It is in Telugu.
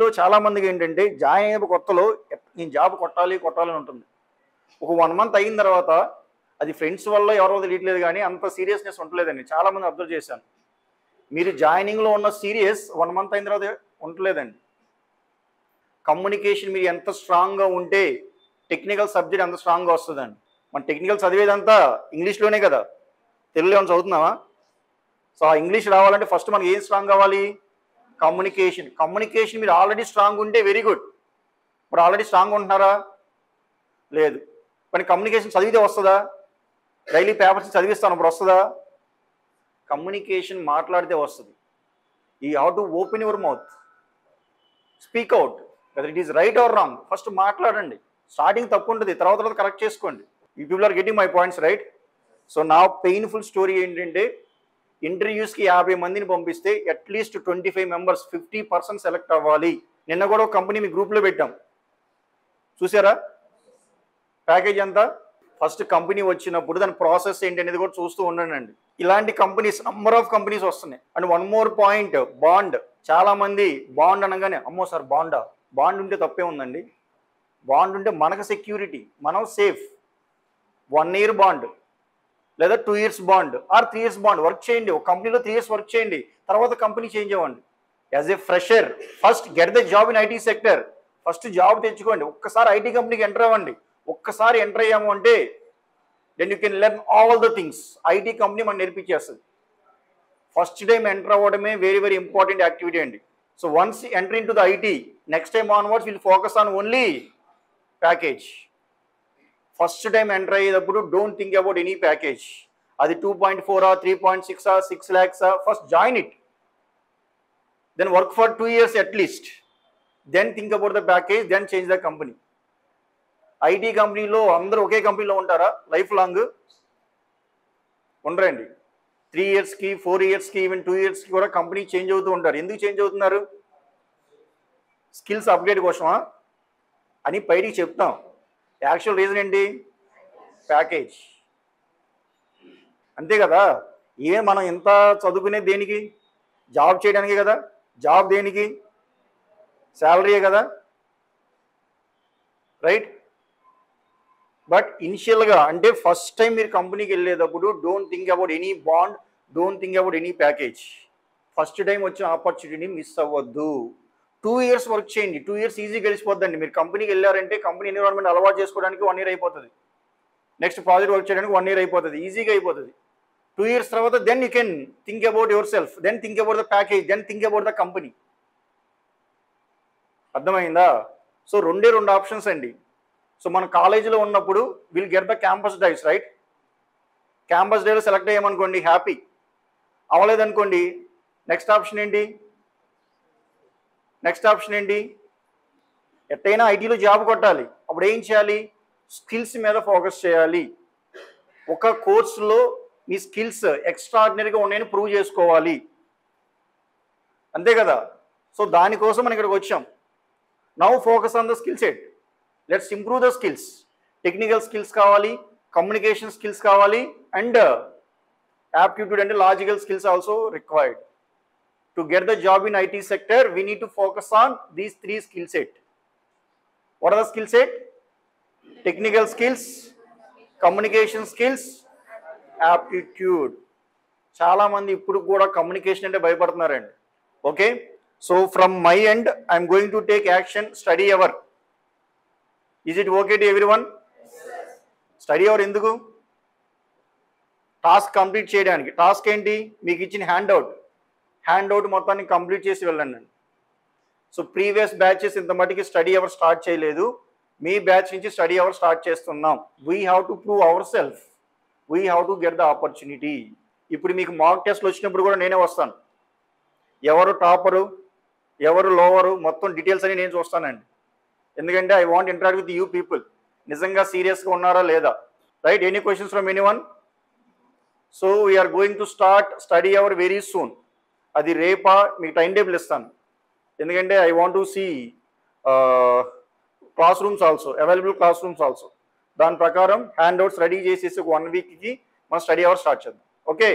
మీలో చాలామందికి ఏంటంటే జాయిన్ అయిన కొత్తలో నేను జాబ్ కొట్టాలి కొట్టాలని ఉంటుంది. ఒక 1 మంత్ అయిన తర్వాత అది ఫ్రెండ్స్ వల్ల ఎవరో తెలియట్లేదు కానీ అంత సీరియస్నెస్ ఉండలేదండి. చాలామంది అబ్జర్వ్ చేశాను. మీరు జాయినింగ్లో ఉన్న సీరియస్ 1 మంత్ అయిన తర్వాత ఉండలేదండి. కమ్యూనికేషన్ మీరు ఎంత స్ట్రాంగ్గా ఉంటే టెక్నికల్ సబ్జెక్ట్ అంత స్ట్రాంగ్గా వస్తుందండి. మన టెక్నికల్ చదివేదంతా ఇంగ్లీష్లోనే కదా, తెలుగులో ఏమైనా చదువుతున్నావా? సో ఆ ఇంగ్లీష్ రావాలంటే ఫస్ట్ మనకి ఏం స్ట్రాంగ్ కావాలి? కమ్యూనికేషన్. కమ్యూనికేషన్ మీరు ఆల్రెడీ స్ట్రాంగ్ ఉంటే వెరీ గుడ్. ఇప్పుడు ఆల్రెడీ స్ట్రాంగ్ ఉంటున్నారా? లేదు. మరి కమ్యూనికేషన్ చదివితే వస్తుందా? డైలీ పేపర్స్ చదివిస్తాను, ఇప్పుడు వస్తుందా? కమ్యూనికేషన్ మాట్లాడితే వస్తుంది. You have to open your mouth, speak out, whether it is right or wrong. First మాట్లాడండి. స్టార్టింగ్ తప్పు ఉంటుంది, తర్వాత కరెక్ట్ చేసుకోండి. You people are getting my points right? So నా పెయిన్ఫుల్ స్టోరీ ఏంటంటే ఇంటర్వ్యూస్కి 50 మందిని పంపిస్తే అట్లీస్ట్ 25 మెంబర్స్ 50% సెలెక్ట్ అవ్వాలి. నిన్న కూడా ఒక కంపెనీ మీ గ్రూప్లో పెట్టాం, చూసారా? ప్యాకేజ్ ఎంత? ఫస్ట్ కంపెనీ వచ్చినప్పుడు దాని ప్రాసెస్ ఏంటి అనేది కూడా చూస్తూ ఉండండి. ఇలాంటి కంపెనీస్ నంబర్ ఆఫ్ కంపెనీస్ వస్తున్నాయి. And one more point, bond. చాలా మంది బాండ్ అనగానే అమ్మో సార్ బాండా? బాండ్ ఉంటే తప్పే ఉందండి. బాండ్ ఉంటే మనకు సెక్యూరిటీ, మనం సేఫ్. 1 year బాండ్ లేదా 2 years bond or 3 years bond work చేయండి. ఒక కంపెనీలో 3 years వర్క్ చేయండి, తర్వాత కంపెనీ చేంజ్ అవ్వండి. As a fresher first get the job in IT sector. First job తెచ్చుకోండి. ఒక్కసారి ఐటీ కంపెనీకి ఎంటర్ అవ్వండి. ఒక్కసారి ఎంటర్ అయ్యాము అంటే then you can learn all the things. IT company మనం నేర్పించేస్తుంది. ఫస్ట్ టైం ఎంటర్ అవ్వడమే వెరీ వెరీ ఇంపార్టెంట్ యాక్టివిటీ అండి. So once enter in to the IT, next time onwards will focus on only package. First time enter అయ్యేటప్పుడు don't think about any package. అది 2.4 3.6 6 lakhs. First join it, then work for 2 years at least, then think about the package, then change the company. IT కంపెనీలో అందరూ ఒకే కంపెనీలో ఉంటారా లైఫ్ లాంగ్? ఉండరండి. 3 yearsకి 4 yearsకి ఈవెన్ 2 yearsకి కూడా కంపెనీ చేంజ్ అవుతూ ఉంటారు. ఎందుకు చేంజ్ అవుతున్నారు? స్కిల్స్ అప్గ్రేడ్ కోసమా అని బయటికి చెప్తాం. యాక్చువల్ రీజన్ ఏంటి? ప్యాకేజ్. అంతే కదా. ఏ మనం ఎంత చదువుకునేది దేనికి? జాబ్ చేయడానికి కదా. జాబ్ దేనికి? శాలరీయే కదా, రైట్? బట్ ఇనిషియల్గా అంటే ఫస్ట్ టైం మీరు కంపెనీకి వెళ్ళేటప్పుడు don't think about any bond, don't think about any package. First time వచ్చిన ఆపర్చునిటీని మిస్ అవ్వద్దు. 2 years వర్క్ చేయండి. 2 years ఈజీ గడిచిపోద్దండి. మీరు కంపెనీకి వెళ్ళారంటే కంపెనీ ఎన్విరాన్మెంట్ అలవాటు చేసుకోవడానికి 1 year అయిపోతుంది. నెక్స్ట్ ప్రాజెక్ట్ వర్క్ చేయడానికి 1 year అయిపోతుంది. ఈజీగా అయిపోతుంది. 2 years తర్వాత then you can think about yourself, then think about the package, then think about the company. అర్థమైందా? సో 2 ఆప్షన్స్ అండి. సో మన కాలేజీలో ఉన్నప్పుడు will get the campus drives right. Campus డ్రైవ్లో సెలెక్ట్ అయ్యామనుకోండి హ్యాపీ. అవ్వలేదనుకోండి నెక్స్ట్ ఆప్షన్ ఏంటి? ఎట్టయినా ఐటీలో జాబ్ కొట్టాలి. అప్పుడు ఏం చేయాలి? స్కిల్స్ మీద ఫోకస్ చేయాలి. ఒక కోర్సులో మీ స్కిల్స్ ఎక్స్ట్రాడినరీగా ఉన్నాయని ప్రూవ్ చేసుకోవాలి. అంతే కదా. సో దానికోసం మనం ఇక్కడికి వచ్చాం. Now focus on the skill set. Let's improve the skills. Technical skills కావాలి, కమ్యూనికేషన్ స్కిల్స్ కావాలి, అండ్ యాప్టిట్యూడ్ అంటే logical skills also required. To get the job in IT sector, we need to focus on these 3 skill set. What are the skill set? Technical skills, communication skills, aptitude. Chala mandi ippudu kuda communication ante bhayapadutunnaranడి. Okay, so from my end I am going to take action. Study hour. Is it okay to everyone? Study hour enduku? Task complete cheyadaniki. Task enti? Meeku ichina handout మొత్తాన్ని కంప్లీట్ చేసి వెళ్ళండి. సో ప్రీవియస్ బ్యాచెస్ ఇంత మటుకి స్టడీ అవర్ స్టార్ట్ చేయలేదు. మీ బ్యాచ్ నుంచి స్టడీ అవర్ స్టార్ట్ చేస్తున్నాం. We have to prove our self, we have to get the opportunity. ఇప్పుడు మీకు మాక్ టెస్ట్లు వచ్చినప్పుడు కూడా నేనే వస్తాను. ఎవరు టాపరు, ఎవరు లోవరు, మొత్తం డీటెయిల్స్ అని నేను చూస్తానండి. ఎందుకంటే I want interact with you people. నిజంగా సీరియస్గా ఉన్నారా లేదా? Right? Any questions from anyone? So we're going to start study hour very soon. అది రేపా మీకు టైం టేబుల్ ఇస్తాను. ఎందుకంటే I want to see classrooms also, available classrooms also. దాని ప్రకారం హ్యాండ్ అవుట్స్ రెడీ చేసేసి 1 వీక్కి మనం స్టడీ అవర్ స్టార్ట్ చేద్దాం. ఓకే.